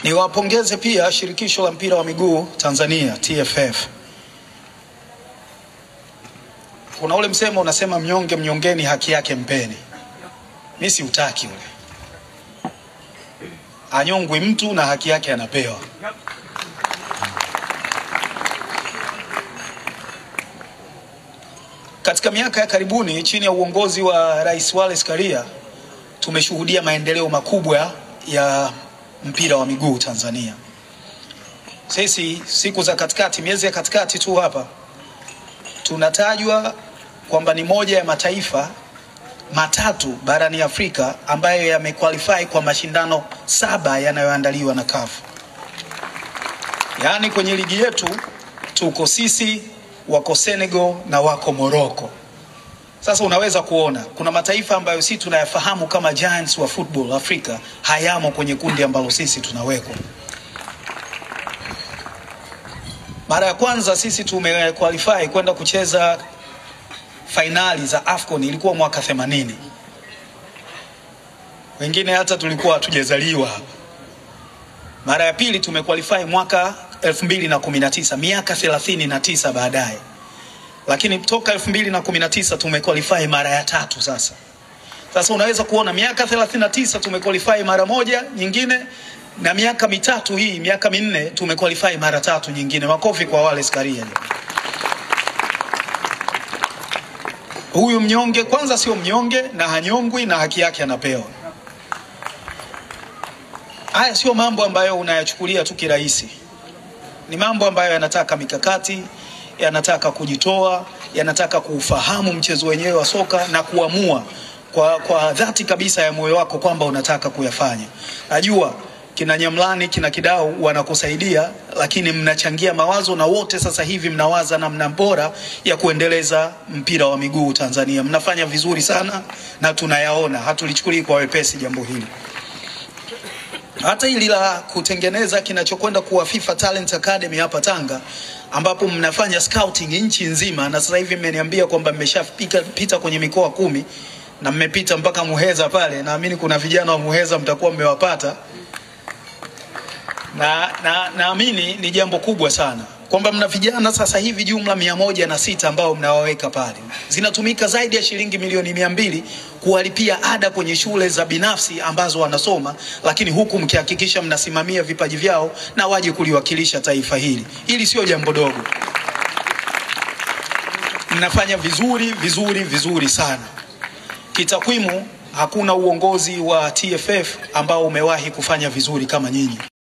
Niwapongeze pia shirikisho la mpira wa miguu Tanzania TFF. Kuna ule msemo unasema mnyonge mnyongeni haki yake mpeni. Mimi siutaki ule. Anyongwi mtu na haki yake anapewa. Katika miaka ya karibuni chini ya uongozi wa Rais Wallace Karia tumeshuhudia maendeleo makubwa ya mpira wa miguu Tanzania. Sisi siku za katikati, miezi ya katikati tu hapa, tunatajwa kwamba ni moja ya mataifa matatu barani Afrika ambayo yamequalify kwa mashindano 7 yanayoandaliwa na CAF. Yaani kwenye ligi yetu tuko sisi, wako Senegal na wako Morocco. Sasa unaweza kuona kuna mataifa ambayo sisi tunayafahamu kama giants wa football Afrika hayamo kwenye kundi ambalo sisi tunawekwa. Mara ya kwanza sisi tumequalify kwenda kucheza finali za AFCON ilikuwa mwaka 80. Wengine hata tulikuwa hatujazaliwa. Mara ya pili tumequalify mwaka 2019, miaka 39 baadaye. Lakini toka 2019 tumequalify mara ya 3 sasa. Sasa unaweza kuona miaka 39 tumequalify mara moja nyingine, na miaka mitatu hii, miaka 4 tumequalify mara 3 nyingine. Makofi kwa Wallace Karia. Huyu mnyonge kwanza sio mnyonge na hanyongwi na haki yake anapewa. Haya sio mambo ambayo unayachukulia tu kirahisi. Ni mambo ambayo yanataka mikakati, yanataka kujitoa, yanataka kuufahamu mchezo wenyewe wa soka na kuamua kwa dhati kabisa ya moyo wako kwamba unataka kuyafanya. Najua kina Nyamlani, kina Kidau wanakusaidia, lakini mnachangia mawazo na wote sasa hivi mnawaza namna bora ya kuendeleza mpira wa miguu Tanzania. Mnafanya vizuri sana na tunayaona, hatulichukulii kwa wepesi jambo hili. Hata hili la kutengeneza kinachokwenda kuwa FIFA Talent Academy hapa Tanga, ambapo mnafanya scouting nchi nzima, na sasa hivi mmeniambia kwamba mmeshapita kwenye mikoa 10 na mmepita mpaka Muheza pale. Naamini kuna vijana wa Muheza mtakuwa mmewapata. Naamini ni jambo kubwa sana kwamba mna vijana sasa hivi jumla 106 ambao mnawaweka pale. Zinatumika zaidi ya shilingi milioni 200 kuwalipia ada kwenye shule za binafsi ambazo wanasoma, lakini huku mkihakikisha mnasimamia vipaji vyao na waje kuliwakilisha taifa hili. Hili sio jambo dogo. Mnafanya vizuri sana. Kitakwimu hakuna uongozi wa TFF ambao umewahi kufanya vizuri kama nyinyi.